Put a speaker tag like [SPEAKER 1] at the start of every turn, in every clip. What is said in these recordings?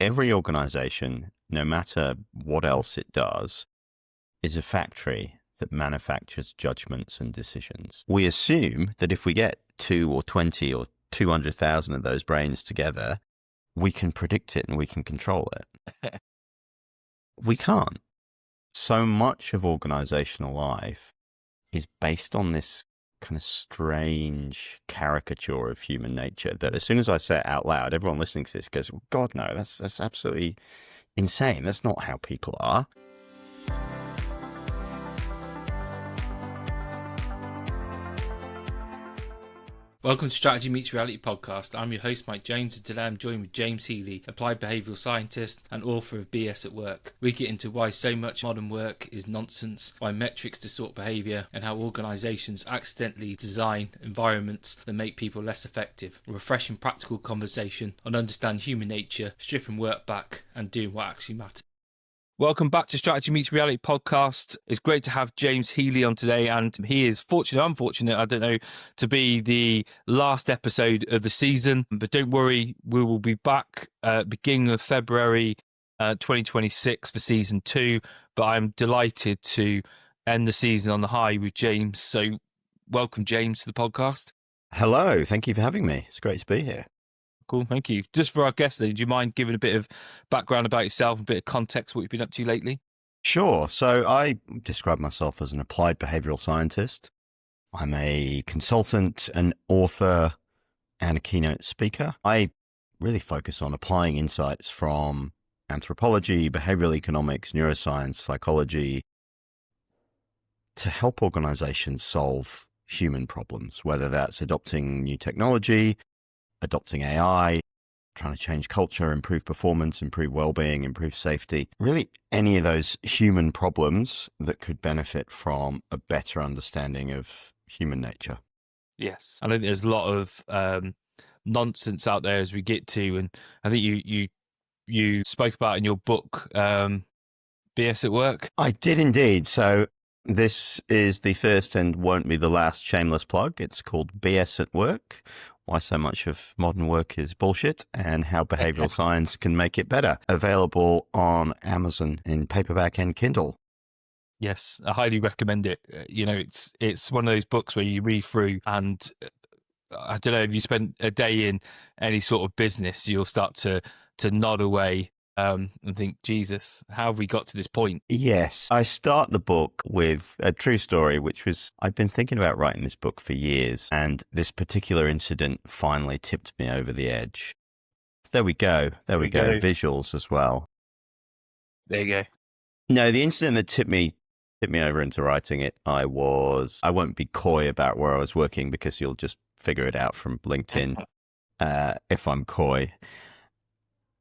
[SPEAKER 1] every organization, no matter what else it does, is a factory that manufactures judgments and decisions. We assume that if we get 2 or 20 or 200,000 of those brains together, we can predict it and we can control it. We can't. So much of organizational life is based on this kind of strange caricature of human nature that as soon as I say it out loud, everyone listening to this goes, God, no, that's absolutely insane. That's not how people are.
[SPEAKER 2] Welcome to Strategy Meets Reality podcast. I'm your host, Mike James, and today I'm joined with James Healy, applied behavioural scientist and author of BS at Work. We get into why so much modern work is nonsense, why metrics distort behaviour, and how organisations accidentally design environments that make people less effective. A refreshing practical conversation on understanding human nature, stripping work back, and doing what actually matters. Welcome back to Strategy Meets Reality podcast. It's great to have James Healy on today, and he is unfortunate, I don't know, to be the last episode of the season. But don't worry, we will be back beginning of February 2026 for season 2. But I'm delighted to end the season on the high with James. So welcome, James, to the podcast.
[SPEAKER 1] Hello, thank you for having me. It's great to be here.
[SPEAKER 2] Cool, thank you. Just for our guests, do you mind giving a bit of background about yourself, a bit of context, what you've been up to lately?
[SPEAKER 1] Sure. So I describe myself as an applied behavioural scientist. I'm a consultant, an author, and a keynote speaker. I really focus on applying insights from anthropology, behavioural economics, neuroscience, psychology to help organisations solve human problems, whether that's adopting new technology, adopting AI, trying to change culture, improve performance, improve well-being, improve safety, really any of those human problems that could benefit from a better understanding of human nature.
[SPEAKER 2] Yes. I think there's a lot of nonsense out there as we get to, and I think you spoke about in your book, BS at Work.
[SPEAKER 1] I did indeed. So this is the first and won't be the last shameless plug. It's called BS at Work, Why So Much of Modern Work is Bullshit and How Behavioural Science Can Make It Better. Available on Amazon in paperback and Kindle.
[SPEAKER 2] Yes, I highly recommend it. It's one of those books where you read through and I don't know, if you spend a day in any sort of business, you'll start to nod away and think, Jesus, how have we got to this point?
[SPEAKER 1] Yes. I start the book with a true story, which was, I've been thinking about writing this book for years, and this particular incident finally tipped me over the edge. There we go. There we go. Visuals as well.
[SPEAKER 2] There you go.
[SPEAKER 1] No, the incident that tipped me over into writing it, I won't be coy about where I was working because you'll just figure it out from LinkedIn if I'm coy.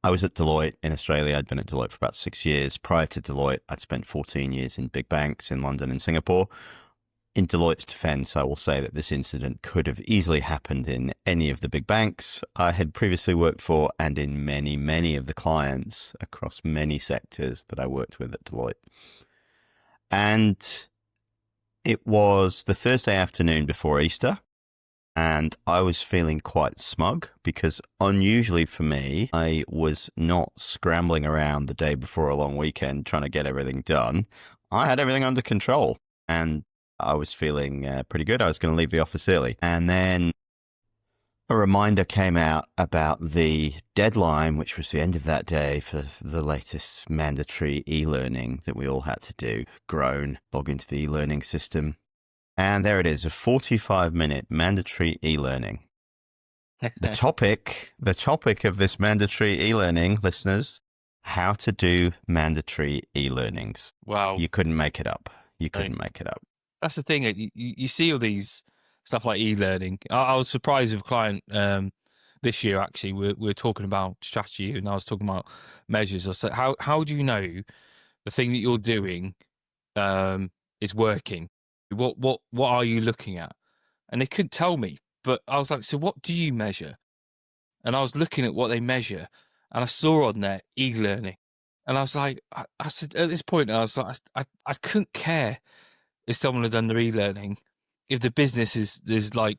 [SPEAKER 1] I was at Deloitte in Australia. I'd been at Deloitte for about 6 years. Prior to Deloitte, I'd spent 14 years in big banks in London and Singapore. In Deloitte's defense, I will say that this incident could have easily happened in any of the big banks I had previously worked for and in many, many of the clients across many sectors that I worked with at Deloitte. And it was the Thursday afternoon before Easter. And I was feeling quite smug because unusually for me, I was not scrambling around the day before a long weekend trying to get everything done. I had everything under control and I was feeling pretty good. I was going to leave the office early. And then a reminder came out about the deadline, which was the end of that day for the latest mandatory e-learning that we all had to do. Log into the e-learning system. And there it is, a 45-minute mandatory e-learning. The topic of this mandatory e-learning, listeners, how to do mandatory e-learnings.
[SPEAKER 2] Wow.
[SPEAKER 1] You couldn't make it up. Make it up.
[SPEAKER 2] That's the thing. You see all these stuff like e-learning. I was surprised with a client this year, actually. We're talking about strategy and I was talking about measures. I said, how do you know the thing that you're doing is working? What are you looking at? And they couldn't tell me, but I was like, so what do you measure? And I was looking at what they measure and I saw on there e-learning. And I was like, I said, at this point, I was like, I couldn't care if someone had done their e-learning, if the business is like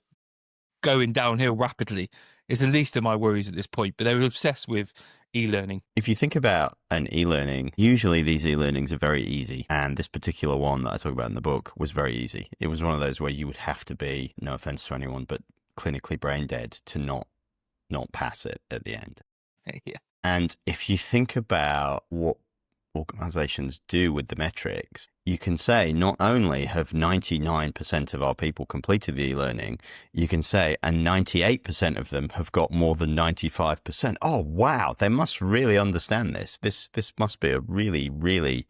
[SPEAKER 2] going downhill rapidly. It's the least of my worries at this point, but they were obsessed with e-learning?
[SPEAKER 1] If you think about an e-learning, usually these e-learnings are very easy. And this particular one that I talk about in the book was very easy. It was one of those where you would have to be, no offense to anyone, but clinically brain dead to not pass it at the end.
[SPEAKER 2] Yeah.
[SPEAKER 1] And if you think about what organizations do with the metrics, you can say not only have 99% of our people completed the e-learning, you can say, and 98% of them have got more than 95%. Oh, wow. They must really understand this. This must be a really, really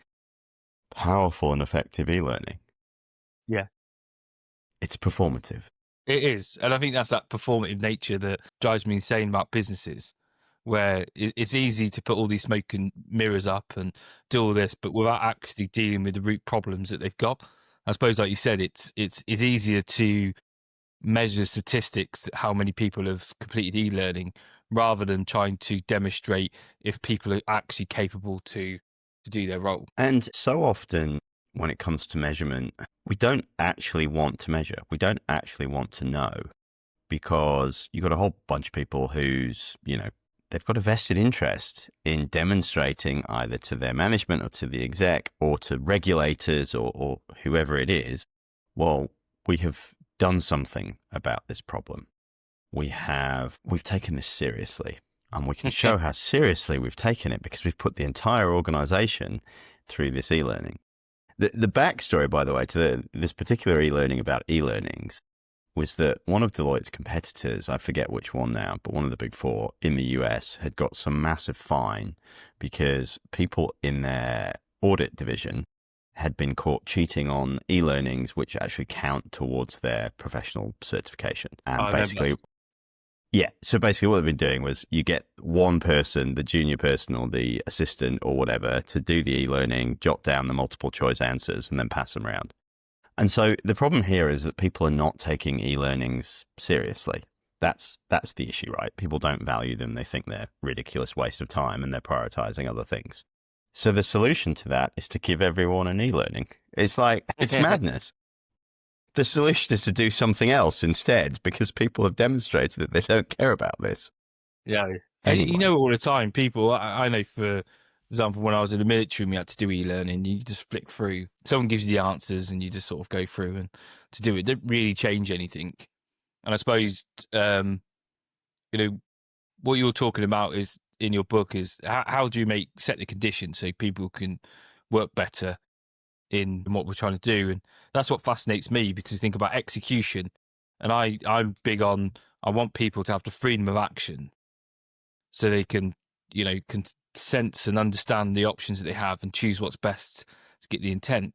[SPEAKER 1] powerful and effective e-learning.
[SPEAKER 2] Yeah.
[SPEAKER 1] It's performative.
[SPEAKER 2] It is. And I think that's that performative nature that drives me insane about businesses, where it's easy to put all these smoke and mirrors up and do all this, but without actually dealing with the root problems that they've got. I suppose, like you said, it's easier to measure statistics, how many people have completed e-learning, rather than trying to demonstrate if people are actually capable to do their role.
[SPEAKER 1] And so often when it comes to measurement, we don't actually want to measure. We don't actually want to know, because you've got a whole bunch of people who's, they've got a vested interest in demonstrating either to their management or to the exec or to regulators or whoever it is, well, we have done something about this problem. We've taken this seriously, and we can show how seriously we've taken it because we've put the entire organization through this e-learning. The backstory, by the way, to this particular e-learning about e-learnings was that one of Deloitte's competitors, I forget which one now, but one of the big four in the US, had got some massive fine because people in their audit division had been caught cheating on e-learnings, which actually count towards their professional certification. And basically, so basically what they've been doing was you get one person, the junior person or the assistant or whatever, to do the e-learning, jot down the multiple choice answers, and then pass them around. And so the problem here is that people are not taking e-learnings seriously. That's the issue, right? People don't value them. They think they're a ridiculous waste of time and they're prioritizing other things. So the solution to that is to give everyone an e-learning. It's madness. The solution is to do something else instead, because people have demonstrated that they don't care about this.
[SPEAKER 2] Yeah.
[SPEAKER 1] Anyway.
[SPEAKER 2] You know, all the time, people, I know, for example, when I was in the military and we had to do e-learning, you just flick through. Someone gives you the answers and you just sort of go through and to do it. It didn't really change anything. And I suppose, what you're talking about is in your book is how do you set the conditions so people can work better in what we're trying to do. And that's what fascinates me, because you think about execution, and I'm big on, I want people to have the freedom of action so they can sense and understand the options that they have and choose what's best to get the intent.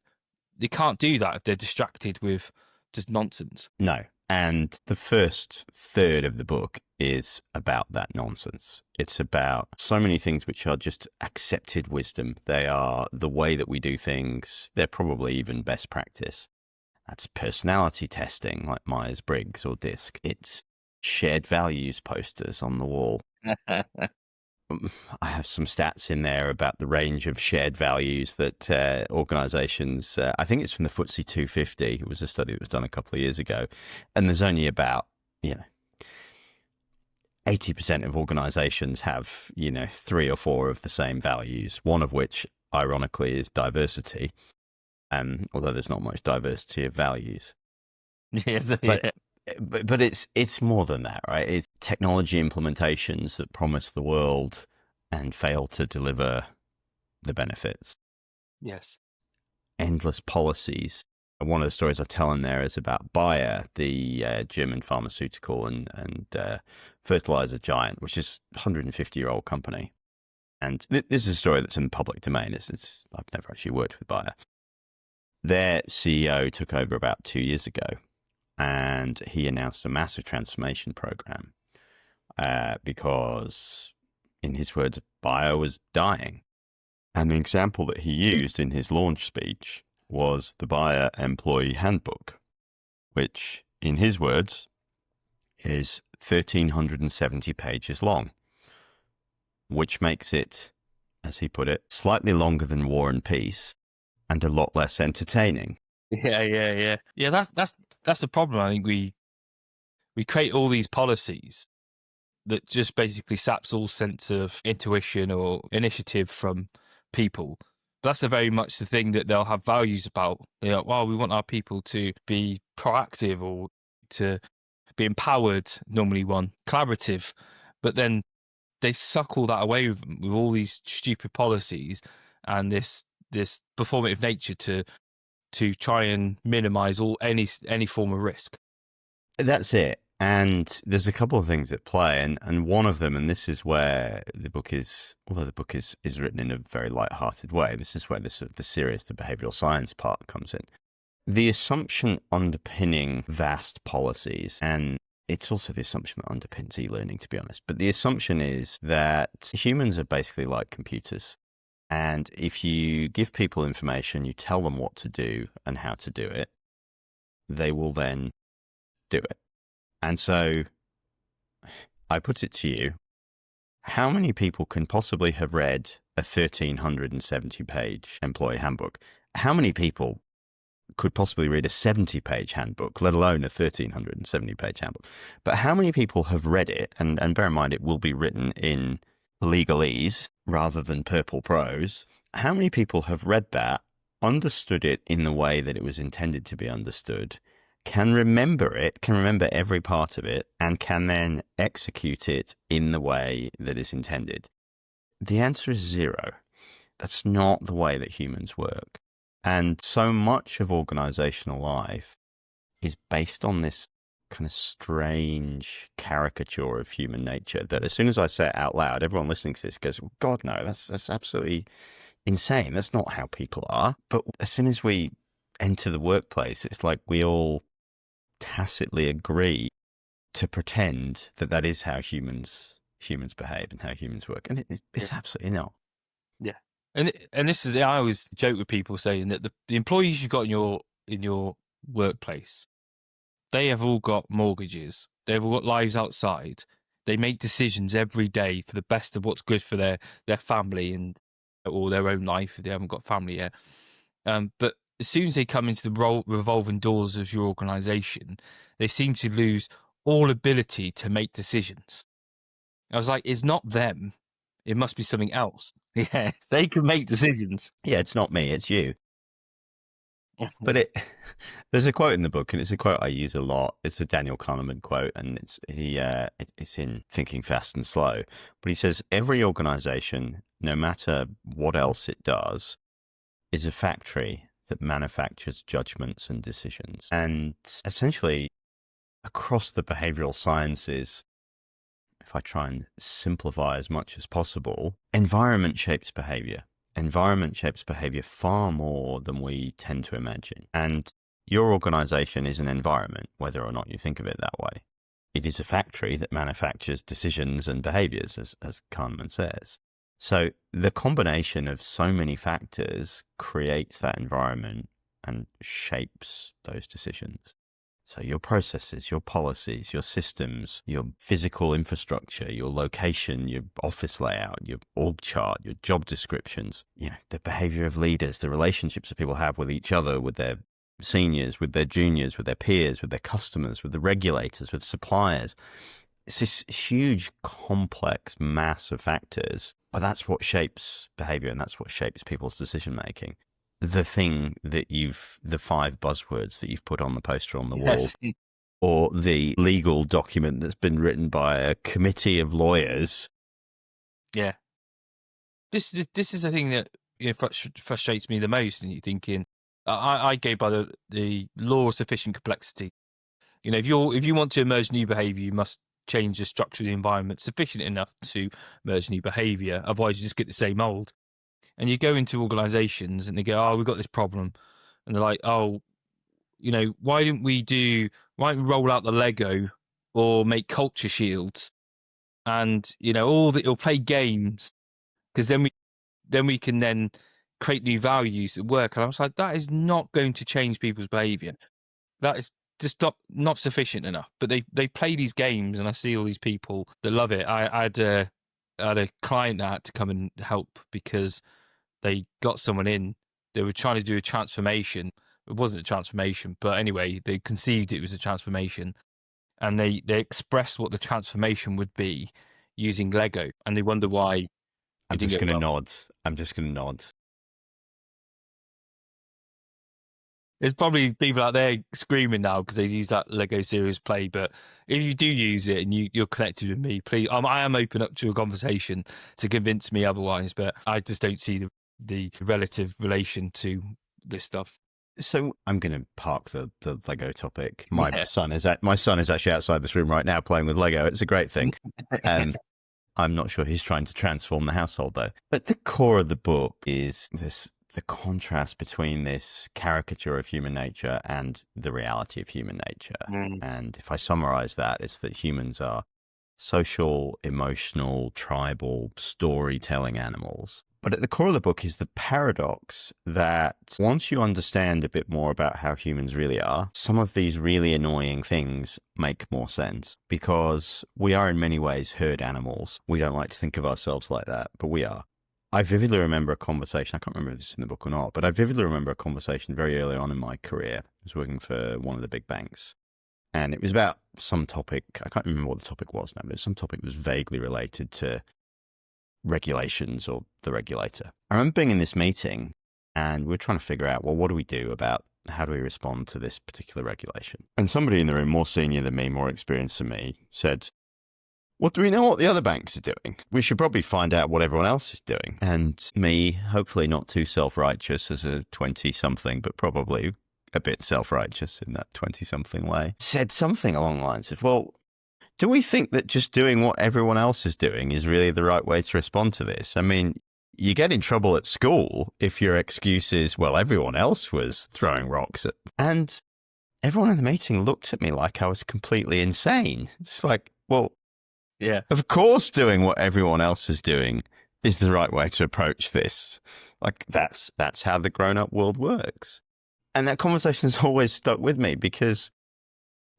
[SPEAKER 2] They can't do that if they're distracted with just nonsense.
[SPEAKER 1] No. And the first third of the book is about that nonsense. It's about so many things which are just accepted wisdom. They are the way that we do things. They're probably even best practice. That's personality testing like Myers-Briggs or DISC. It's shared values posters on the wall. I have some stats in there about the range of shared values that organizations, I think it's from the FTSE 250. It was a study that was done a couple of years ago. And there's only about, 80% of organizations have, 3 or 4 of the same values, one of which, ironically, is diversity. Although there's not much diversity of values.
[SPEAKER 2] Yes,
[SPEAKER 1] But it's more than that, right? It's technology implementations that promise the world and fail to deliver the benefits.
[SPEAKER 2] Yes.
[SPEAKER 1] Endless policies. One of the stories I tell in there is about Bayer, the German pharmaceutical and fertilizer giant, which is a 150-year-old company. And this is a story that's in the public domain. I've never actually worked with Bayer. Their CEO took over about 2 years ago. And he announced a massive transformation program because, in his words, Bayer was dying. And the example that he used in his launch speech was the Bayer Employee Handbook, which, in his words, is 1,370 pages long, which makes it, as he put it, slightly longer than War and Peace and a lot less entertaining.
[SPEAKER 2] Yeah. That's the problem. I think we create all these policies that just basically saps all sense of intuition or initiative from people. That's a very much the thing that they'll have values about. They're like, well, we want our people to be proactive or to be empowered, normally one, collaborative. But then they suck all that away with all these stupid policies and this performative nature to try and minimize any form of risk.
[SPEAKER 1] That's it. And there's a couple of things at play, and one of them, and this is where the book is, although the book is written in a very light-hearted way, this is where the serious, the behavioural science part comes in. The assumption underpinning vast policies, and it's also the assumption that underpins e-learning, to be honest, but the assumption is that humans are basically like computers. And if you give people information, you tell them what to do and how to do it, they will then do it. And so I put it to you, how many people can possibly have read a 1,370-page employee handbook? How many people could possibly read a 70-page handbook, let alone a 1,370-page handbook? But how many people have read it, and bear in mind it will be written in legalese rather than purple prose, how many people have read that, understood it in the way that it was intended to be understood, can remember it, can remember every part of it, and can then execute it in the way that is intended? The answer is zero. That's not the way that humans work. And so much of organizational life is based on this kind of strange caricature of human nature that as soon as I say it out loud, everyone listening to this goes, God, no, that's absolutely insane. That's not how people are. But as soon as we enter the workplace, it's like we all tacitly agree to pretend that that is how humans behave and how humans work, and it's absolutely not.
[SPEAKER 2] Yeah, and this is I always joke with people saying that the employees you've got in your workplace, they have all got mortgages, they've all got lives outside, they make decisions every day for the best of what's good for their family and or their own life if they haven't got family yet. But as soon as they come into the revolving doors of your organisation, they seem to lose all ability to make decisions. I was like, it's not them. It must be something else. Yeah, they can make decisions.
[SPEAKER 1] Yeah, it's not me, it's you. But there's a quote in the book, and it's a quote I use a lot. It's a Daniel Kahneman quote, and it's in Thinking Fast and Slow. But he says, every organisation, no matter what else it does, is a factory that manufactures judgments and decisions. And essentially, across the behavioural sciences, if I try and simplify as much as possible, environment shapes behaviour. Environment shapes behaviour far more than we tend to imagine. And your organisation is an environment, whether or not you think of it that way. It is a factory that manufactures decisions and behaviours, as Kahneman says. So the combination of so many factors creates that environment and shapes those decisions. So your processes, your policies, your systems, your physical infrastructure, your location, your office layout, your org chart, your job descriptions, the behavior of leaders, the relationships that people have with each other, with their seniors, with their juniors, with their peers, with their customers, with the regulators, with suppliers. It's this huge, complex mass of factors, but that's what shapes behavior and that's what shapes people's decision making. The thing that the 5 buzzwords that you've put on the poster on the wall, or the legal document that's been written by a committee of lawyers.
[SPEAKER 2] Yeah. This is the thing that frustrates me the most, and you're thinking, I go by the law of sufficient complexity. If you want to emerge new behaviour, you must change the structure of the environment sufficient enough to merge new behaviour. Otherwise, you just get the same old. And you go into organisations and they go, "Oh, we've got this problem," and they're like, "Oh, why don't we roll out the Lego or make culture shields, and or play games, because then we can then create new values at work." And I was like, that is not going to change people's behaviour. That is just not sufficient enough. But they play these games, and I see all these people that love it. I had a client that had to come and help because they got someone in. They were trying to do a transformation. It wasn't a transformation, but anyway, they conceived it was a transformation. and they express what the transformation would be using Lego, and they wonder why.
[SPEAKER 1] I'm just going to nod. I'm just going to nod.
[SPEAKER 2] There's probably people out there screaming now because they use that Lego Serious Play. But if you do use it and you're connected with me, please, I am open up to a conversation to convince me otherwise. But I just don't see the relative relation to this stuff.
[SPEAKER 1] So I'm going to park the Lego topic. My son is actually outside this room right now playing with Lego. It's a great thing. I'm not sure he's trying to transform the household though. But the core of the book is the contrast between this caricature of human nature and the reality of human nature. And if I summarize that, it's that humans are social, emotional, tribal, storytelling animals. But at the core of the book is the paradox that once you understand a bit more about how humans really are, some of these really annoying things make more sense, because we are in many ways herd animals. We don't like to think of ourselves like that, but we are. I vividly remember a conversation, I can't remember if this is in the book or not, but I vividly remember a conversation very early on in my career. I was working for one of the big banks, and it was about some topic. I can't remember what the topic was now, but it was some topic that was vaguely related to regulations or the regulator. I remember being in this meeting and we were trying to figure out, well, what do we do about how do we respond to this particular regulation? And somebody in the room, more senior than me, more experienced than me, said, well, do we know what the other banks are doing? We should probably find out what everyone else is doing. And me, hopefully not too self-righteous as a 20-something, but probably a bit self-righteous in that 20-something way, said something along the lines of, well, do we think that just doing what everyone else is doing is really the right way to respond to this? I mean, you get in trouble at school if your excuse is, well, everyone else was throwing rocks at... And everyone in the meeting looked at me like I was completely insane. It's like, well, yeah, of course doing what everyone else is doing is the right way to approach this. Like, that's how the grown-up world works. And that conversation has always stuck with me, because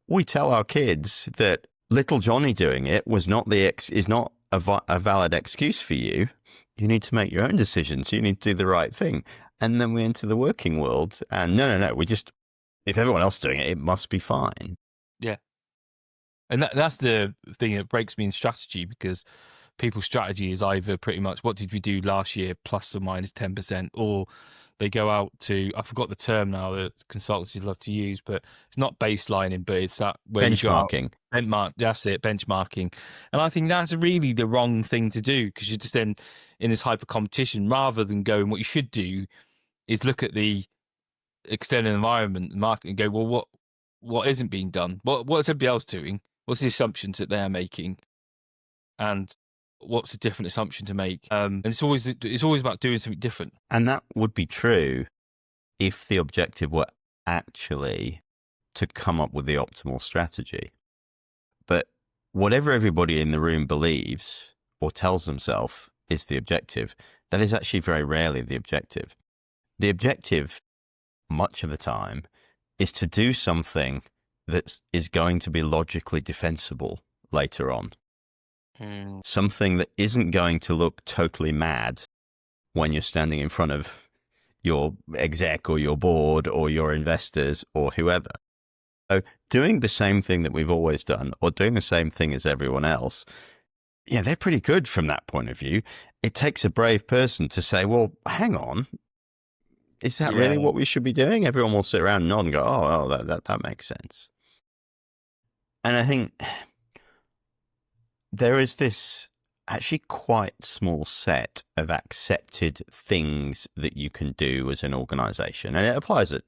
[SPEAKER 1] we tell our kids that little Johnny doing it was not is not a valid excuse for you. You need to make your own decisions. You need to do the right thing. And then we enter the working world, and no, we just, if everyone else is doing it, it must be fine.
[SPEAKER 2] Yeah. And that's the thing that breaks me in strategy, because people's strategy is either pretty much, what did we do last year, plus or minus 10%, or they go out to, I forgot the term now that consultancies love to use, but it's not baselining, but it's that where
[SPEAKER 1] benchmarking.
[SPEAKER 2] That's it, benchmarking. And I think that's really the wrong thing to do, because you're just then in this hyper competition, rather than going, what you should do is look at the external environment and market and go, well, what isn't being done? What's everybody else doing? What's the assumptions that they're making? And what's a different assumption to make? And it's always about doing something different.
[SPEAKER 1] And that would be true if the objective were actually to come up with the optimal strategy. But whatever everybody in the room believes or tells themselves is the objective, that is actually very rarely the objective. The objective, much of the time, is to do something that is going to be logically defensible later on. Something that isn't going to look totally mad when you're standing in front of your exec or your board or your investors or whoever. So doing the same thing that we've always done, or doing the same thing as everyone else, yeah, they're pretty good from that point of view. It takes a brave person to say, well, hang on, is that really what we should be doing? Everyone will sit around and nod and go, oh, that makes sense. And I think there is this actually quite small set of accepted things that you can do as an organization. And it applies at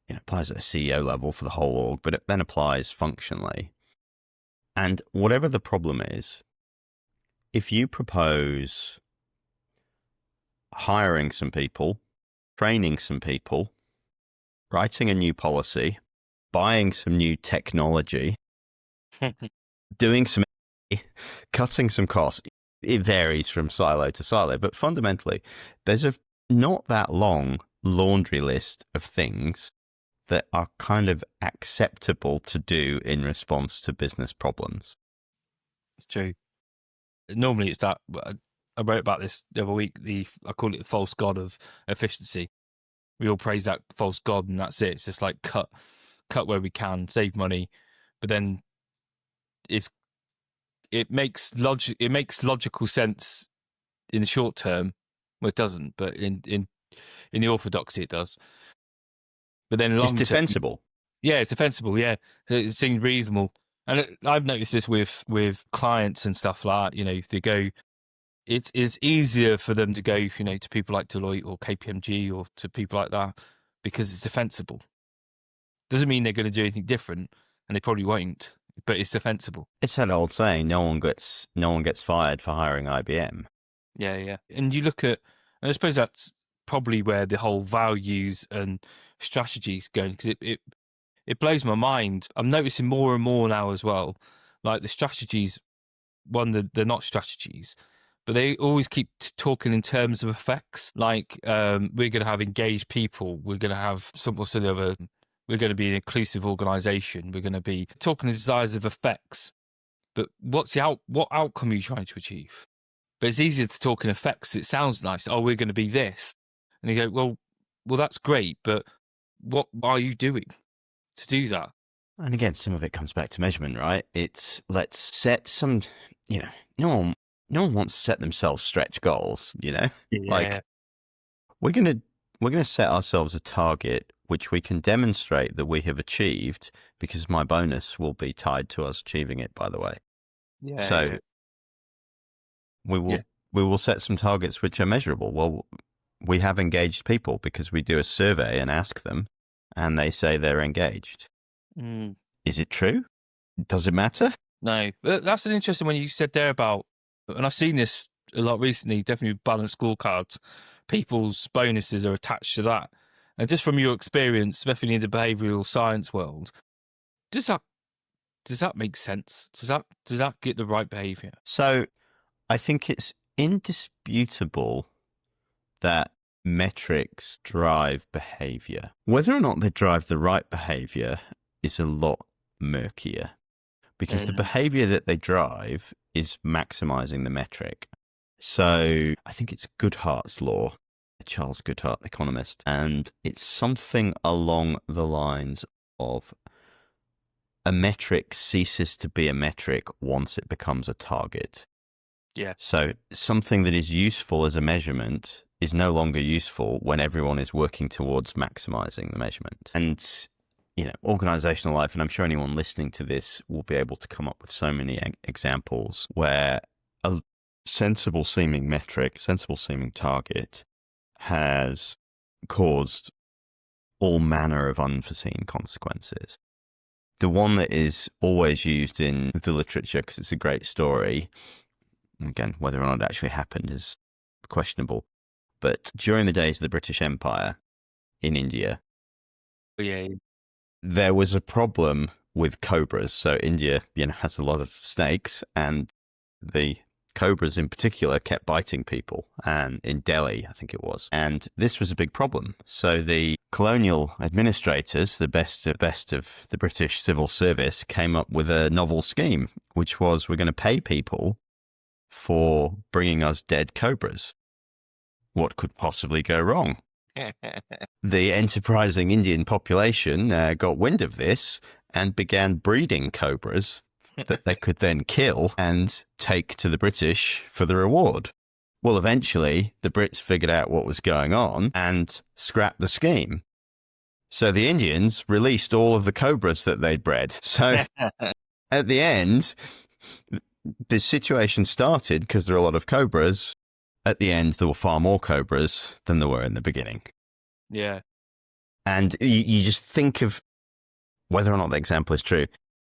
[SPEAKER 1] applies at a CEO level for the whole org, but it then applies functionally. And whatever the problem is, if you propose hiring some people, training some people, writing a new policy, buying some new technology, doing some, cutting some costs, it varies from silo to silo, but fundamentally, there's a not that long laundry list of things that are kind of acceptable to do in response to business problems.
[SPEAKER 2] It's true. Normally, it's that. I wrote about this the other week. I call it the false god of efficiency. We all praise that false god, and that's it. It's just like cut where we can, save money,
[SPEAKER 3] but then it makes logical sense in the short term. Well, it doesn't, but in the orthodoxy it does. But then long
[SPEAKER 1] It's
[SPEAKER 3] term,
[SPEAKER 1] defensible.
[SPEAKER 3] yeah, it's defensible. Yeah, it seems reasonable. And I've noticed this with clients and stuff like that. If they go, it's easier for them to go, to people like Deloitte or KPMG or to people like that because it's defensible. Doesn't mean they're going to do anything different, and they probably won't. But it's defensible.
[SPEAKER 1] It's that old saying: no one gets fired for hiring IBM.
[SPEAKER 3] Yeah, yeah. And you look at, and I suppose that's probably where the whole values and strategies going, because it blows my mind. I'm noticing more and more now as well. Like the strategies, they're not strategies, but they always keep talking in terms of effects. Like we're going to have engaged people. We're going to have some sort of we're going to be an inclusive organisation. We're going to be talking the size of effects. But what outcome are you trying to achieve? But it's easier to talk in effects. It sounds nice. Oh, we're going to be this. And you go, well, that's great. But what are you doing to do that?
[SPEAKER 1] And again, some of it comes back to measurement, right? It's let's set some, no one wants to set themselves stretch goals,
[SPEAKER 3] Yeah.
[SPEAKER 1] Like we're gonna set ourselves a target which we can demonstrate that we have achieved, because my bonus will be tied to us achieving it, by the way.
[SPEAKER 3] Yeah.
[SPEAKER 1] So
[SPEAKER 3] yeah.
[SPEAKER 1] we will set some targets which are measurable. Well, we have engaged people because we do a survey and ask them, and they say they're engaged.
[SPEAKER 3] Mm.
[SPEAKER 1] Is it true? Does it matter?
[SPEAKER 3] No, but that's an interesting one you said there about, and I've seen this a lot recently, definitely with balanced scorecards. People's bonuses are attached to that. And just from your experience, especially in the behavioural science world, does that make sense? Does that get the right behaviour?
[SPEAKER 1] So I think it's indisputable that metrics drive behavior. Whether or not they drive the right behavior is a lot murkier, because the behavior that they drive is maximizing the metric. So I think it's Goodhart's law, Charles Goodhart, economist, and it's something along the lines of a metric ceases to be a metric once it becomes a target.
[SPEAKER 3] Yeah.
[SPEAKER 1] So something that is useful as a measurement is no longer useful when everyone is working towards maximizing the measurement. And, organizational life, and I'm sure anyone listening to this will be able to come up with so many examples where a sensible seeming metric, sensible seeming target has caused all manner of unforeseen consequences. The one that is always used in the literature, because it's a great story, again, whether or not it actually happened is questionable, but during the days of the British Empire in India, there was a problem with cobras. So India, has a lot of snakes, and the cobras in particular kept biting people, and in Delhi, I think it was. And this was a big problem. So the colonial administrators, the best of the British civil service, came up with a novel scheme, which was, we're going to pay people for bringing us dead cobras. What could possibly go wrong? The enterprising Indian population got wind of this and began breeding cobras that they could then kill and take to the British for the reward. Well, eventually, the Brits figured out what was going on and scrapped the scheme. So the Indians released all of the cobras that they'd bred. So at the end, the situation started because there are a lot of cobras. At the end, there were far more cobras than there were in the beginning.
[SPEAKER 3] Yeah.
[SPEAKER 1] And you just think of whether or not the example is true,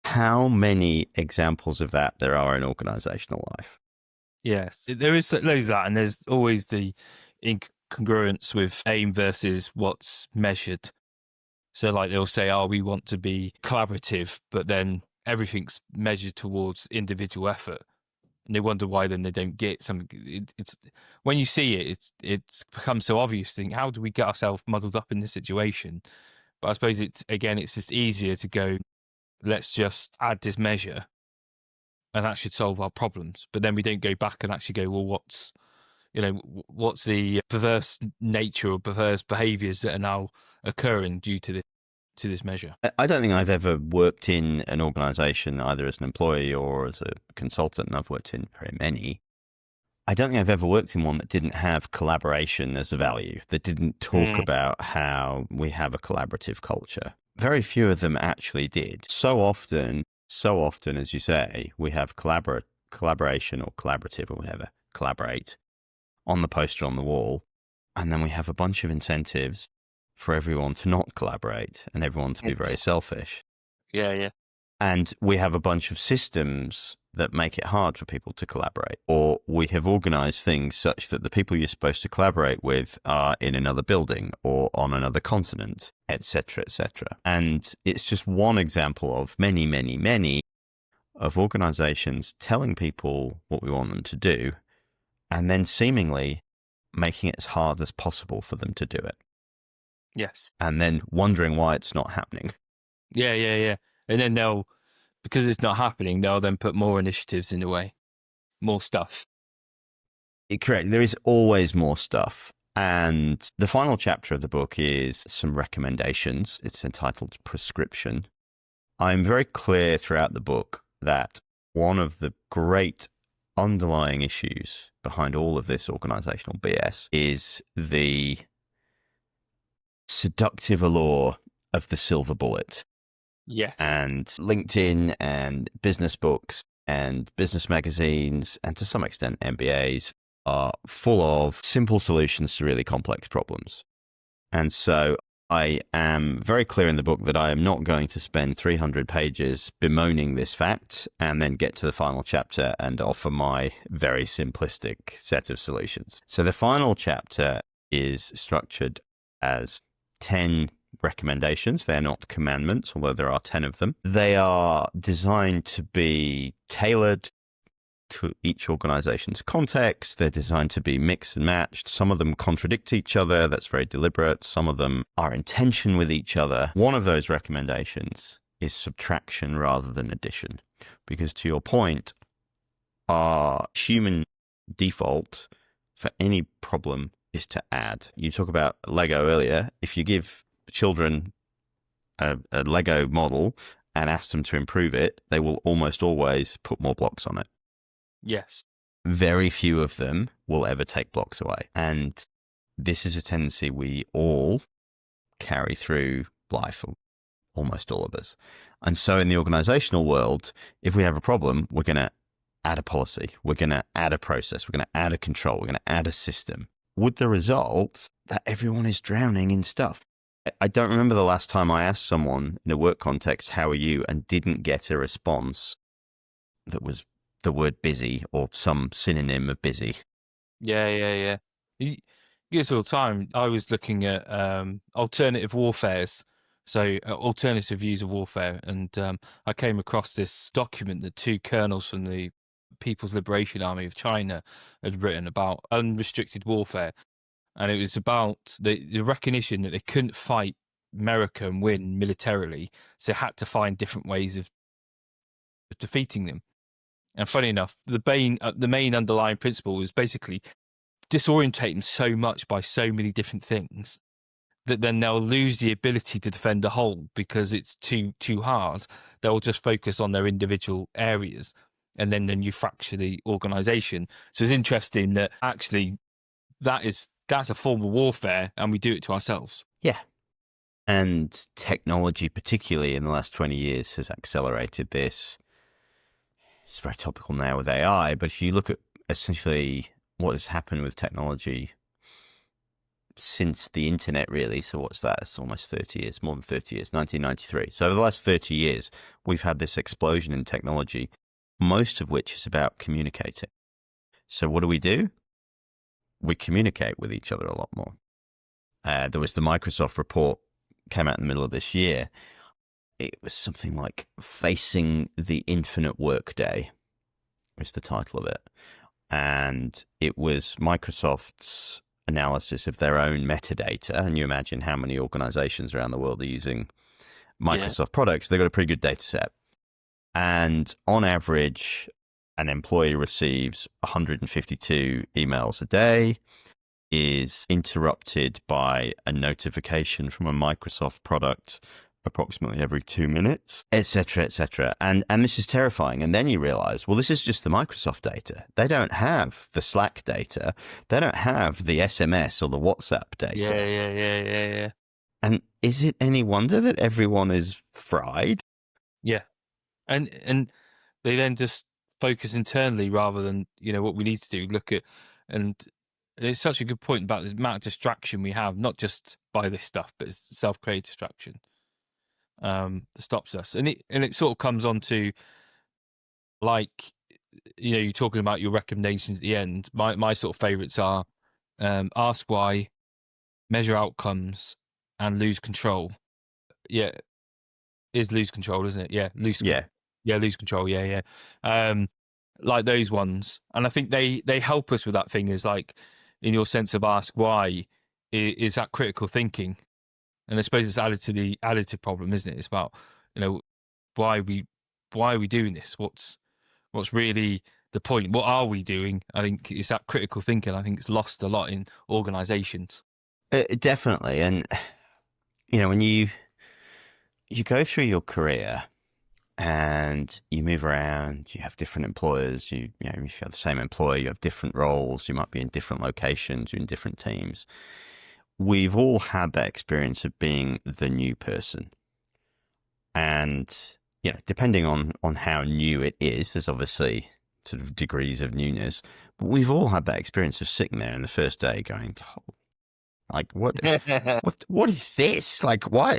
[SPEAKER 1] how many examples of that there are in organizational life.
[SPEAKER 3] Yes, there is loads of that, and there's always the incongruence with aim versus what's measured. So like they'll say, oh, we want to be collaborative, but then everything's measured towards individual effort. And they wonder why then they don't get something. It's when you see it, it's becomes so obvious. Think, how do we get ourselves muddled up in this situation? But I suppose it's just easier to go, let's just add this measure, and that should solve our problems. But then we don't go back and actually go, well, what's the perverse nature or perverse behaviours that are now occurring due to this? to this measure.
[SPEAKER 1] I don't think I've ever worked in an organization, either as an employee or as a consultant, and I've worked in very many. I don't think I've ever worked in one that didn't have collaboration as a value, that didn't talk about how we have a collaborative culture. Very few of them actually did. So often, as you say, we have collaboration or collaborative or whatever, collaborate on the poster on the wall. And then we have a bunch of incentives for everyone to not collaborate and everyone to be very selfish.
[SPEAKER 3] Yeah.
[SPEAKER 1] And we have a bunch of systems that make it hard for people to collaborate. Or we have organized things such that the people you're supposed to collaborate with are in another building or on another continent, etc., etc. And it's just one example of many, many, many of organizations telling people what we want them to do and then seemingly making it as hard as possible for them to do it.
[SPEAKER 3] Yes.
[SPEAKER 1] And then wondering why it's not happening.
[SPEAKER 3] Yeah. And then because it's not happening, they'll then put more initiatives in the way, more stuff.
[SPEAKER 1] Correct. There is always more stuff. And the final chapter of the book is some recommendations. It's entitled Prescription. I'm very clear throughout the book that one of the great underlying issues behind all of this organizational BS is the seductive allure of the silver bullet.
[SPEAKER 3] Yes.
[SPEAKER 1] And LinkedIn and business books and business magazines and to some extent MBAs are full of simple solutions to really complex problems. And so I am very clear in the book that I am not going to spend 300 pages bemoaning this fact and then get to the final chapter and offer my very simplistic set of solutions. So the final chapter is structured as 10 recommendations. They're not commandments, although there are 10 of them. They are designed to be tailored to each organization's context. They're designed to be mixed and matched. Some of them contradict each other. That's very deliberate. Some of them are in tension with each other. One of those recommendations is subtraction rather than addition. Because to your point, our human default for any problem is to add. You talk about Lego earlier. If you give children a Lego model and ask them to improve it, they will almost always put more blocks on it.
[SPEAKER 3] Yes.
[SPEAKER 1] Very few of them will ever take blocks away. And this is a tendency we all carry through life, almost all of us. And so in the organizational world, if we have a problem, we're going to add a policy. We're going to add a process. We're going to add a control. We're going to add a system, with the result that everyone is drowning in stuff. I don't remember the last time I asked someone in a work context, how are you, and didn't get a response that was the word busy or some synonym of busy.
[SPEAKER 3] Yeah. You get this all the time. I was looking at alternative warfares, so alternative views of warfare, and I came across this document that 2 colonels from the People's Liberation Army of China had written about unrestricted warfare. And it was about the recognition that they couldn't fight America and win militarily, so they had to find different ways of defeating them. And funny enough, the main underlying principle was basically disorientate them so much by so many different things that then they'll lose the ability to defend the whole because it's too hard. They'll just focus on their individual areas, and then you fracture the organization. So it's interesting that actually that's a form of warfare, and we do it to ourselves.
[SPEAKER 1] Yeah. And technology, particularly in the last 20 years, has accelerated this. It's very topical now with AI, but if you look at essentially what has happened with technology since the internet, really, so what's that? It's almost 30 years, more than 30 years, 1993. So over the last 30 years, we've had this explosion in technology, most of which is about communicating. So what do? We communicate with each other a lot more. There was the Microsoft report, came out in the middle of this year. It was something like Facing the Infinite Workday was the title of it. And it was Microsoft's analysis of their own metadata. And you imagine how many organizations around the world are using Microsoft products. They've got a pretty good data set. And on average, an employee receives 152 emails a day, is interrupted by a notification from a Microsoft product approximately every 2 minutes, etc., etc. And this is terrifying. And then you realize, well, this is just the Microsoft data. They don't have the Slack data. They don't have the SMS or the WhatsApp data.
[SPEAKER 3] Yeah.
[SPEAKER 1] And is it any wonder that everyone is fried?
[SPEAKER 3] Yeah. And they then just focus internally rather than, what we need to do, look at, and it's such a good point about the amount of distraction we have, not just by this stuff, but it's self-created distraction that stops us. And it sort of comes on to, like, you're talking about your recommendations at the end. My sort of favorites are ask why, measure outcomes, and lose control. Yeah, is lose control, isn't it? Yeah, lose control. Yeah. Like those ones, and I think they help us with that thing. Is like, in your sense of ask why, is that critical thinking, and I suppose it's added to the additive problem, isn't it? It's about why are we doing this? What's really the point? What are we doing? I think it's that critical thinking. I think it's lost a lot in organisations.
[SPEAKER 1] Definitely, and when you go through your career and you move around, you have different employers. If you have the same employer, you have different roles. You might be in different locations. You're in different teams. We've all had that experience of being the new person, and depending on how new it is, there's obviously sort of degrees of newness. But we've all had that experience of sitting there in the first day, going, oh, like what is this? Like why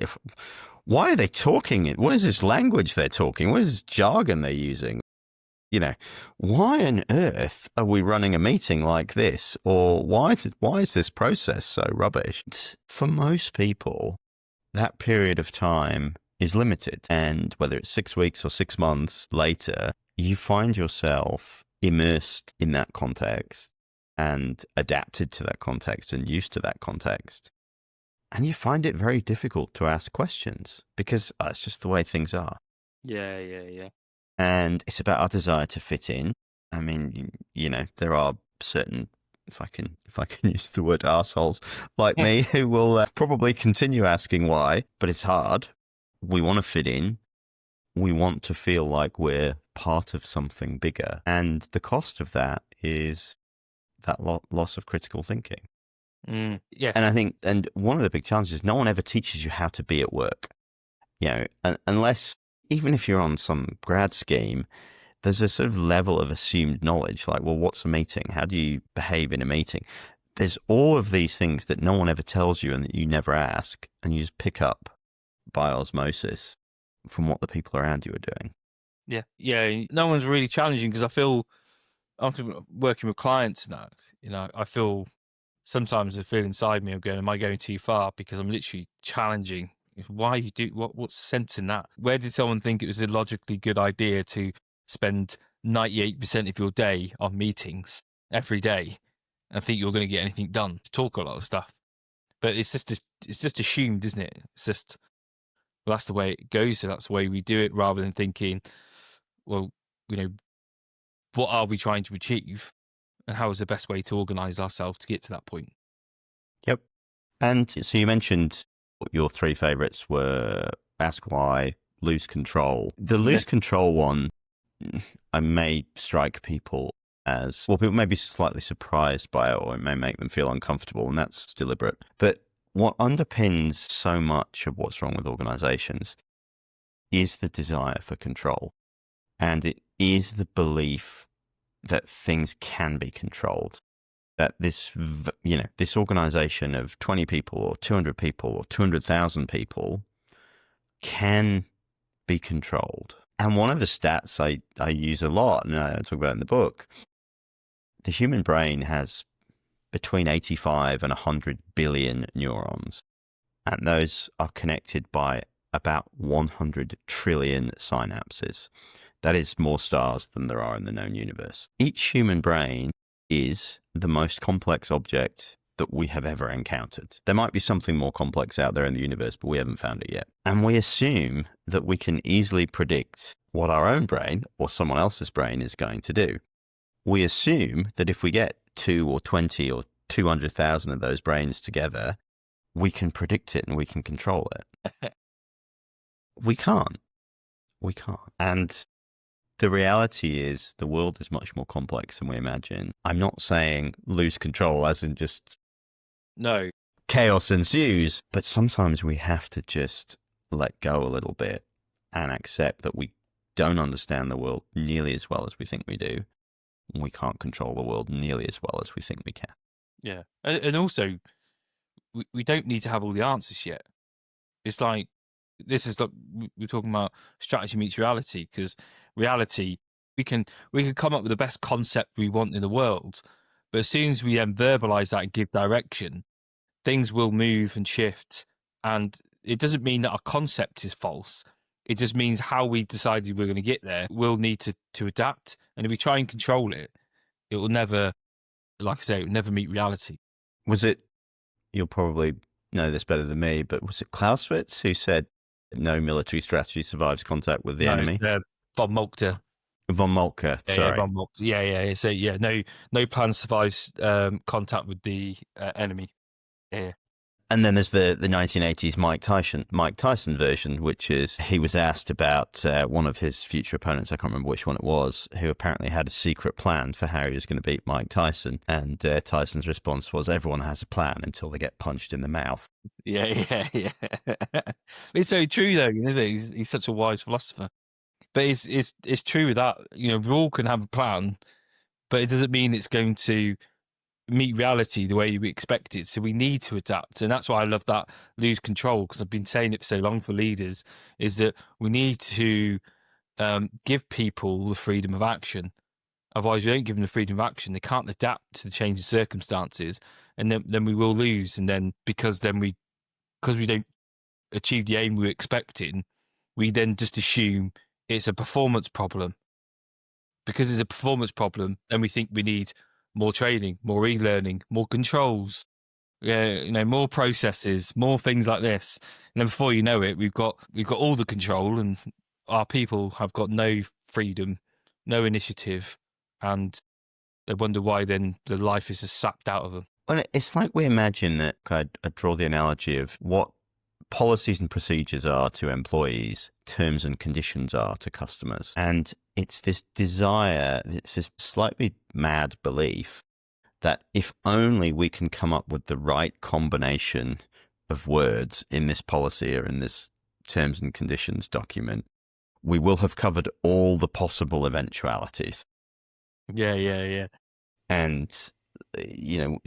[SPEAKER 1] are they talking it? What is this language they're talking? What is this jargon they're using? Why on earth are we running a meeting like this? Or why is this process so rubbish? For most people, that period of time is limited. And whether it's 6 weeks or 6 months later, you find yourself immersed in that context and adapted to that context and used to that context. And you find it very difficult to ask questions because it's just the way things are.
[SPEAKER 3] Yeah.
[SPEAKER 1] And it's about our desire to fit in. I mean, there are certain, if I can use the word assholes like me, who will probably continue asking why, but it's hard. We want to fit in. We want to feel like we're part of something bigger. And the cost of that is that loss of critical thinking.
[SPEAKER 3] Yeah.
[SPEAKER 1] And I think, and one of the big challenges is no one ever teaches you how to be at work. Unless, even if you're on some grad scheme, there's a sort of level of assumed knowledge, like, well, what's a meeting? How do you behave in a meeting? There's all of these things that no one ever tells you and that you never ask, and you just pick up by osmosis from what the people around you are doing.
[SPEAKER 3] Yeah. No one's really challenging, because I feel, after working with clients and that, I feel sometimes I feel inside me, I'm going, am I going too far? Because I'm literally challenging. Why you do what's sense in that? Where did someone think it was a logically good idea to spend 98% of your day on meetings every day and think you're going to get anything done, to talk a lot of stuff? But it's just assumed, isn't it? It's just, well, that's the way it goes, so that's the way we do it, rather than thinking, well, what are we trying to achieve, and how is the best way to organise ourselves to get to that point?
[SPEAKER 1] Yep. And so you mentioned your 3 favourites were ask why, lose control. The lose control one, I may strike people as, well, people may be slightly surprised by it, or it may make them feel uncomfortable, and that's deliberate. But what underpins so much of what's wrong with organisations is the desire for control. And it is the belief that things can be controlled. That this organisation of 20 people or 200 people or 200,000 people can be controlled. And one of the stats I use a lot, and I talk about it in the book, the human brain has between 85 and 100 billion neurons. And those are connected by about 100 trillion synapses. That is more stars than there are in the known universe. Each human brain is the most complex object that we have ever encountered. There might be something more complex out there in the universe, but we haven't found it yet. And we assume that we can easily predict what our own brain or someone else's brain is going to do. We assume that if we get 2 or 20 or 200,000 of those brains together, we can predict it and we can control it. We can't. We can't. And the reality is the world is much more complex than we imagine. I'm not saying lose control as in just
[SPEAKER 3] No.
[SPEAKER 1] chaos ensues, but sometimes we have to just let go a little bit and accept that we don't understand the world nearly as well as we think we do. We can't control the world nearly as well as we think we can.
[SPEAKER 3] Yeah. And also, we don't need to have all the answers yet. It's like, this is like, we're talking about strategy meets reality, because reality, we can come up with the best concept we want in the world, but as soon as we then verbalize that and give direction, things will move and shift. And it doesn't mean that our concept is false. It just means how we decided we're going to get there. We'll need to adapt. And if we try and control it, it will never, like I say, it will never meet reality.
[SPEAKER 1] Was it, you'll probably know this better than me, but was it Clausewitz who said no military strategy survives contact with the enemy?
[SPEAKER 3] Von Moltke.
[SPEAKER 1] Von Moltke, sorry.
[SPEAKER 3] Yeah, von Moltke. Yeah. So yeah, no plan survives contact with the enemy. Yeah.
[SPEAKER 1] And then there's the 1980s Mike Tyson version, which is he was asked about one of his future opponents, I can't remember which one it was, who apparently had a secret plan for how he was going to beat Mike Tyson. And Tyson's response was, everyone has a plan until they get punched in the mouth.
[SPEAKER 3] Yeah. It's so true though, isn't it? He's such a wise philosopher. But it's true with that. You know, we all can have a plan, but it doesn't mean it's going to meet reality the way we expect it. So we need to adapt. And that's why I love that lose control, because I've been saying it for so long for leaders, is that we need to give people the freedom of action. Otherwise, we don't give them the freedom of action. They can't adapt to the changing circumstances, and then we will lose. And then because we don't achieve the aim we were expecting, we then just assume it's a performance problem. Because it's a performance problem, then we think we need more training, more e-learning, more controls, more processes, more things like this. And then before you know it, we've got all the control, and our people have got no freedom, no initiative, and they wonder why then the life is just sapped out of them.
[SPEAKER 1] Well, it's like we imagine that, I'd draw the analogy of what policies and procedures are to employees, terms and conditions are to customers. And it's this desire, it's this slightly mad belief that if only we can come up with the right combination of words in this policy or in this terms and conditions document, we will have covered all the possible eventualities.
[SPEAKER 3] Yeah.
[SPEAKER 1] And, one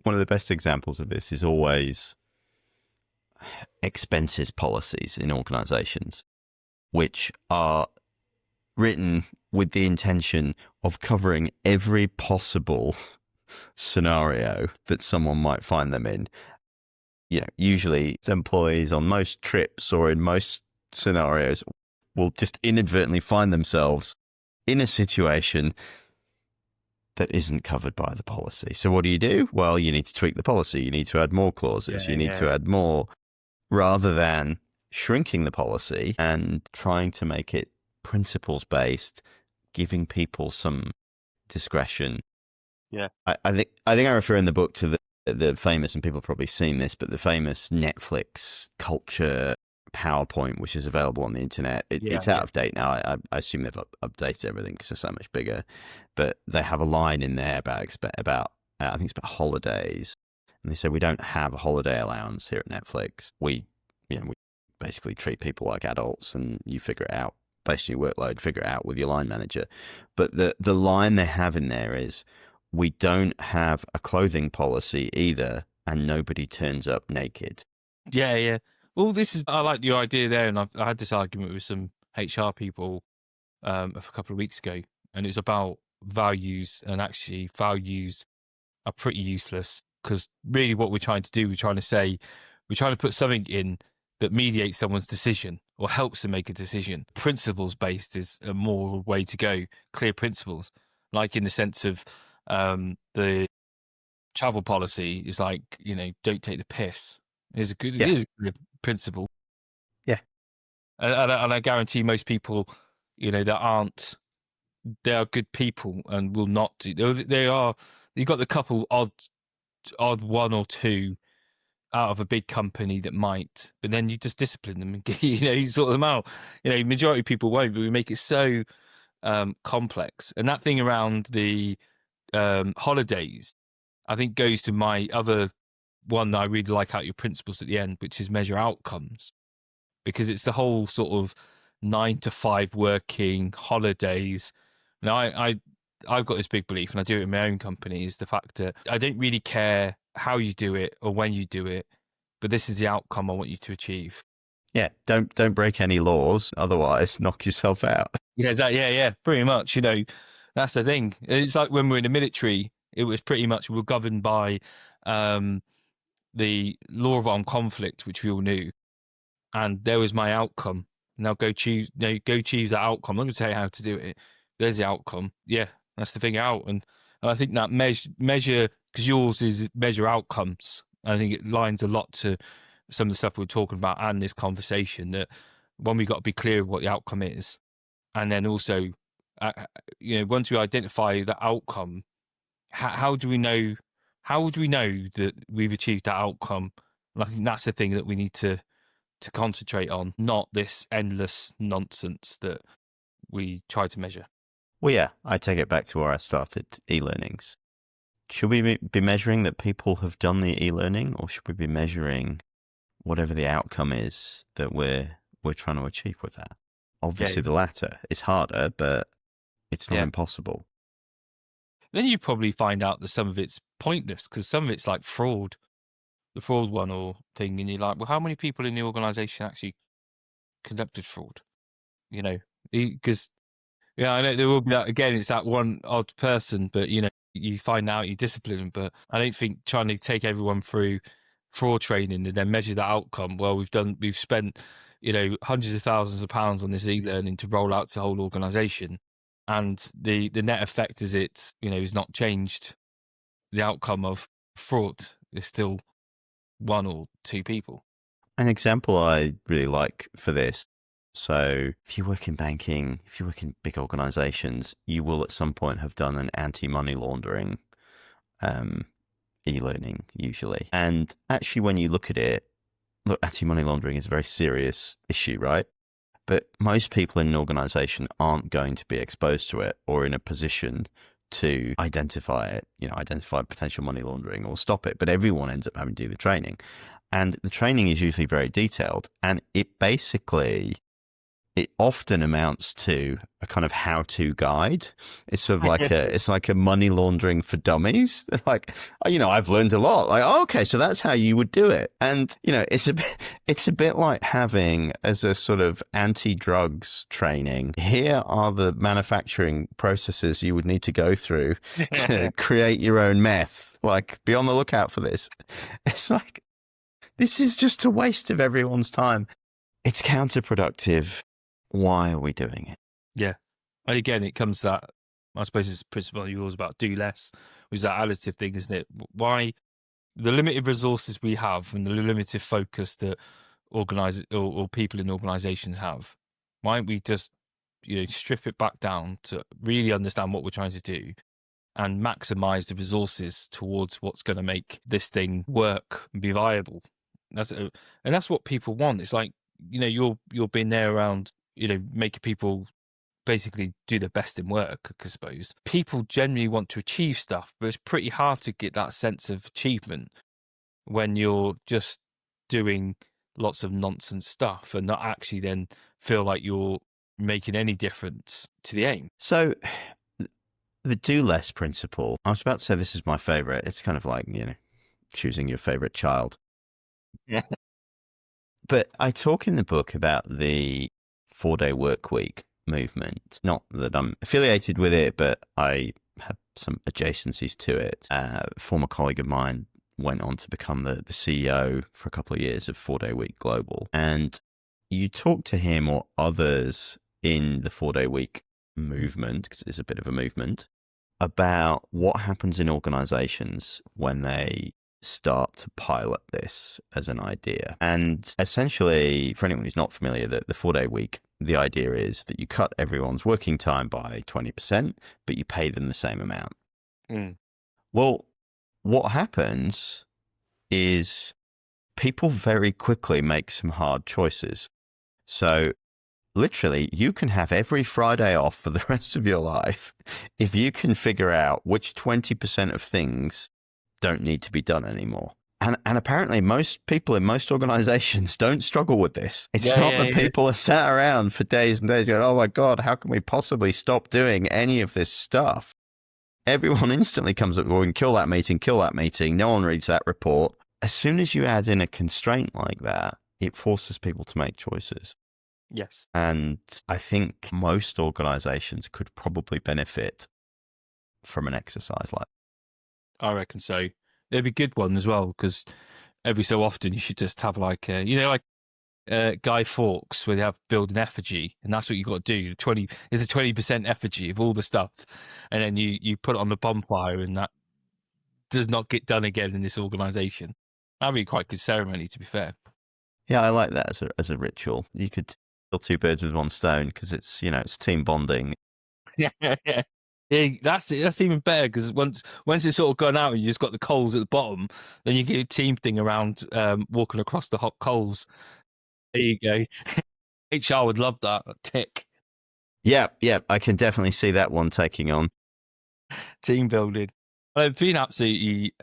[SPEAKER 1] of the best examples of this is always expenses policies in organizations, which are written with the intention of covering every possible scenario that someone might find them in. Usually employees on most trips or in most scenarios will just inadvertently find themselves in a situation that isn't covered by the policy. So what do? Well, you need to tweak the policy. You need to add more clauses. You need to add more, rather than shrinking the policy and trying to make it principles-based, giving people some discretion.
[SPEAKER 3] Yeah.
[SPEAKER 1] I think I refer in the book to the famous, and people have probably seen this, but the famous Netflix culture PowerPoint, which is available on the internet. It's out of date now. I assume they've updated everything because it's so much bigger. But they have a line in there about I think it's about holidays, and they say we don't have a holiday allowance here at Netflix. We basically treat people like adults, and you figure it out based on your workload. Figure it out with your line manager. But the line they have in there is, we don't have a clothing policy either, and nobody turns up naked.
[SPEAKER 3] Yeah. Well, I like your idea there, and I had this argument with some HR people a couple of weeks ago, and it's about values, and actually values are pretty useless, because really what we're trying to do, we're trying to put something in that mediates someone's decision or helps them make a decision. Principles based is a more way to go, clear principles, like in the sense of the travel policy is like, don't take the piss. It is a good principle.
[SPEAKER 1] Yeah.
[SPEAKER 3] And I guarantee most people, they are good people and will not do. You've got the couple odd one or two out of a big company that might, but then you just discipline them and you sort them out. Majority of people won't, but we make it so complex. And that thing around the holidays, I think, goes to my other one that I really like out your principles at the end, which is measure outcomes, because it's the whole sort of 9 to 5 working holidays. Now, I've got this big belief, and I do it in my own company, is the fact that I don't really care how you do it or when you do it, but this is the outcome I want you to achieve.
[SPEAKER 1] Yeah, don't break any laws, otherwise knock yourself out.
[SPEAKER 3] Yeah, pretty much. That's the thing. It's like when we're in the military, it was pretty much we're governed by the law of armed conflict, which we all knew, and there was my outcome. Now go choose that outcome. I'm not going to tell you how to do it. There's the outcome. Yeah, that's the thing out. And I think that measure, because yours is measure outcomes. I think it lines a lot to some of the stuff we're talking about and this conversation, that one, we got to be clear of what the outcome is. And then also, once we identify the outcome, how do we know? How would we know that we've achieved that outcome? And I think that's the thing that we need to concentrate on, not this endless nonsense that we try to measure.
[SPEAKER 1] Well, yeah, I take it back to where I started, e-learnings. Should we be measuring that people have done the e-learning, or should we be measuring whatever the outcome is that we're trying to achieve with that? Obviously, the latter. It's harder, but it's not impossible.
[SPEAKER 3] Then you probably find out that some of it's pointless, because some of it's like fraud, the fraud one or thing, and you're like, well, how many people in the organisation actually conducted fraud? Because I know there will be that again. It's that one odd person, but you find out, you discipline them. But I don't think trying to take everyone through fraud training and then measure that outcome. Well, we've spent hundreds of thousands of pounds on this e-learning to roll out to the whole organisation, and the net effect is it's is not changed the outcome of fraud. It's still 1 or 2 people.
[SPEAKER 1] An example I really like for this. So if you work in banking, if you work in big organizations, you will at some point have done an anti-money laundering e-learning usually. And actually, when you look at it, anti-money laundering is a very serious issue, right? But most people in an organization aren't going to be exposed to it or in a position to identify it, identify potential money laundering or stop it. But everyone ends up having to do the training. And the training is usually very detailed. And it often amounts to a kind of how-to guide. It's sort of like it's like a money laundering for dummies. Like, I've learned a lot. Like, okay, so that's how you would do it. And, it's a bit like having, as a sort of anti-drugs training, here are the manufacturing processes you would need to go through to create your own meth. Like, be on the lookout for this. It's like, this is just a waste of everyone's time. It's counterproductive. Why are we doing it?
[SPEAKER 3] Yeah. And again, it comes to that, I suppose it's principle yours about do less, which is that additive thing, isn't it? Why the limited resources we have and the limited focus that or people in organizations have, why don't we just, strip it back down to really understand what we're trying to do and maximize the resources towards what's going to make this thing work and be viable? And that's what people want. It's like, you're being there around, making people basically do their best in work, I suppose. People generally want to achieve stuff, but it's pretty hard to get that sense of achievement when you're just doing lots of nonsense stuff and not actually then feel like you're making any difference to the aim.
[SPEAKER 1] So the do less principle, I was about to say this is my favorite. It's kind of like, choosing your favorite child.
[SPEAKER 3] Yeah.
[SPEAKER 1] But I talk in the book about the 4-day work week movement. Not that I'm affiliated with it, but I have some adjacencies to it. A former colleague of mine went on to become the CEO for a couple of years of 4-day week global. And you talk to him or others in the 4-day week movement, because it's a bit of a movement, about what happens in organizations when they start to pilot this as an idea. And essentially, for anyone who's not familiar, the 4-day week, the idea is that you cut everyone's working time by 20%, but you pay them the same amount. Well, what happens is people very quickly make some hard choices. So literally, you can have every Friday off for the rest of your life if you can figure out which 20% of things don't need to be done anymore. And apparently most people in most organizations don't struggle with this. It's not that people are sat around for days and days going, oh my God, how can we possibly stop doing any of this stuff? Everyone instantly comes up, well, we can kill that meeting. No one reads that report. As soon as you add in a constraint like that, it forces people to make choices.
[SPEAKER 3] Yes.
[SPEAKER 1] And I think most organizations could probably benefit from an exercise like that.
[SPEAKER 3] I reckon so. It'd be a good one as well, because every so often you should just have like Guy Fawkes, where they have build an effigy, and that's what you got to do. 20% effigy of all the stuff, and then you put it on the bonfire, and that does not get done again in this organisation. That'd be quite a good ceremony, to be fair.
[SPEAKER 1] Yeah, I like that as a ritual. You could kill two birds with one stone because it's team bonding.
[SPEAKER 3] Yeah. That's even better, because once it's sort of gone out and you just got the coals at the bottom, then you get a team thing around walking across the hot coals. There you go. HR would love that. Tick.
[SPEAKER 1] Yeah, I can definitely see that one taking on.
[SPEAKER 3] Team building. It's been absolutely,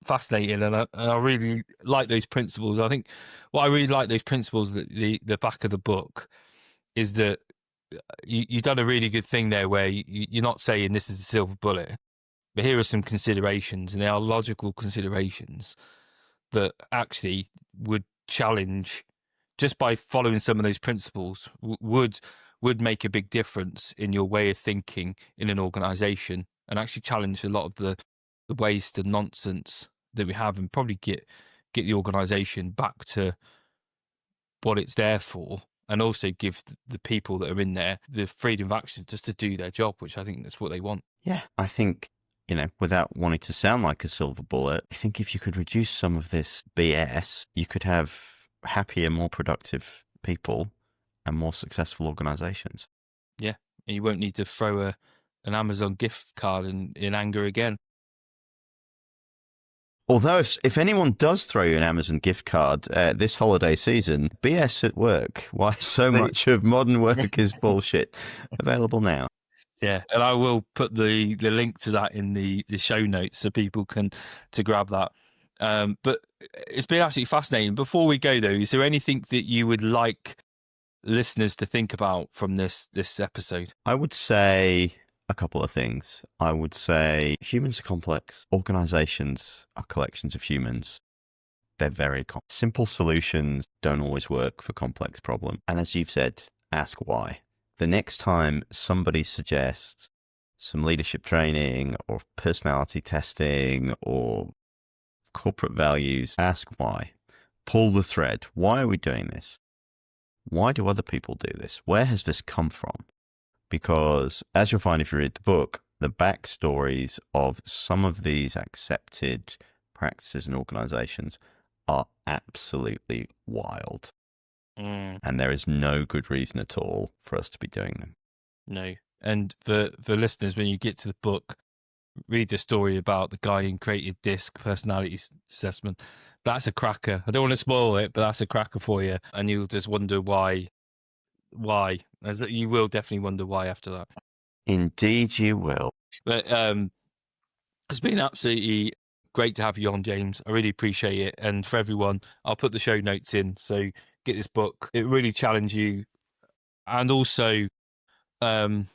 [SPEAKER 3] fascinating, and I really like those principles. I think what I really like those principles, that the back of the book, is that you've done a really good thing there, where you're not saying this is a silver bullet, but here are some considerations, and they are logical considerations that actually would challenge, just by following some of those principles, would make a big difference in your way of thinking in an organisation, and actually challenge a lot of the waste and nonsense that we have, and probably get the organisation back to what it's there for, and also give the people that are in there the freedom of action just to do their job, which I think that's what they want.
[SPEAKER 1] Yeah, I think, without wanting to sound like a silver bullet, I think if you could reduce some of this BS, you could have happier, more productive people and more successful organizations.
[SPEAKER 3] Yeah, and you won't need to throw an Amazon gift card in anger again.
[SPEAKER 1] Although if anyone does throw you an Amazon gift card this holiday season, BS at work, why so much of modern work is bullshit, available now.
[SPEAKER 3] Yeah, and I will put the link to that in the show notes so people can to grab that. But it's been absolutely fascinating. Before we go, though, is there anything that you would like listeners to think about from this episode?
[SPEAKER 1] I would say a couple of things. I would say humans are complex. Organizations are collections of humans. They're very complex. Simple solutions don't always work for complex problems. And as you've said, ask why. The next time somebody suggests some leadership training or personality testing or corporate values, ask why. Pull the thread. Why are we doing this? Why do other people do this? Where has this come from? Because as you'll find if you read the book, the backstories of some of these accepted practices and organizations are absolutely wild. And there is no good reason at all for us to be doing them.
[SPEAKER 3] No. And for listeners, when you get to the book, read the story about the guy who created DISC personality assessment. That's a cracker. I don't want to spoil it, but that's a cracker for you. And you'll just wonder why. You will definitely wonder why after that.
[SPEAKER 1] Indeed you will.
[SPEAKER 3] But it's been absolutely great to have you on, James. I really appreciate it. And for everyone, I'll put the show notes in, so get this book. It really challenged you. And also, I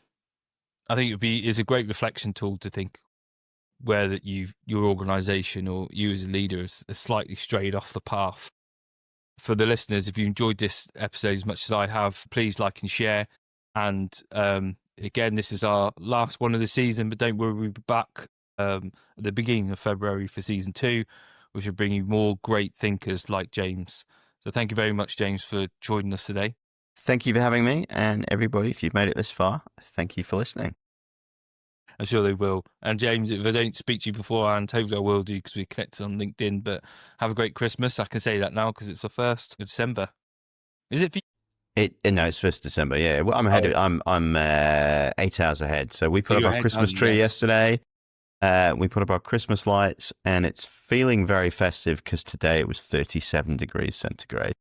[SPEAKER 3] think it's a great reflection tool to think where that your organisation or you as a leader has slightly strayed off the path. For the listeners, if you enjoyed this episode as much as I have, please like and share. And again, this is our last one of the season, but don't worry, we'll be back at the beginning of February for season 2, which will bring you more great thinkers like James. So thank you very much, James, for joining us today.
[SPEAKER 1] Thank you for having me. And everybody, if you've made it this far, thank you for listening.
[SPEAKER 3] I'm sure they will. And James, if I don't speak to you beforehand, hopefully I will do because we connected on LinkedIn. But have a great Christmas. I can say that now because it's the 1st of December. Is it for you?
[SPEAKER 1] No, it's 1st December. Yeah, well, I'm ahead. I'm 8 hours ahead. So we put up our Christmas tree yesterday. We put up our Christmas lights, and it's feeling very festive because today it was 37 degrees centigrade.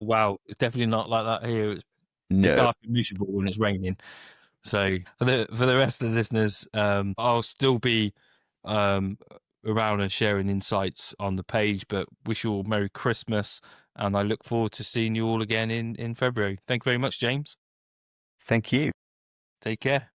[SPEAKER 3] Wow, it's definitely not like that here. It's
[SPEAKER 1] No.
[SPEAKER 3] dark and miserable when it's raining. So for the rest of the listeners, I'll still be around and sharing insights on the page, but wish you all Merry Christmas, and I look forward to seeing you all again in February. Thank you very much, James.
[SPEAKER 1] Thank you.
[SPEAKER 3] Take care.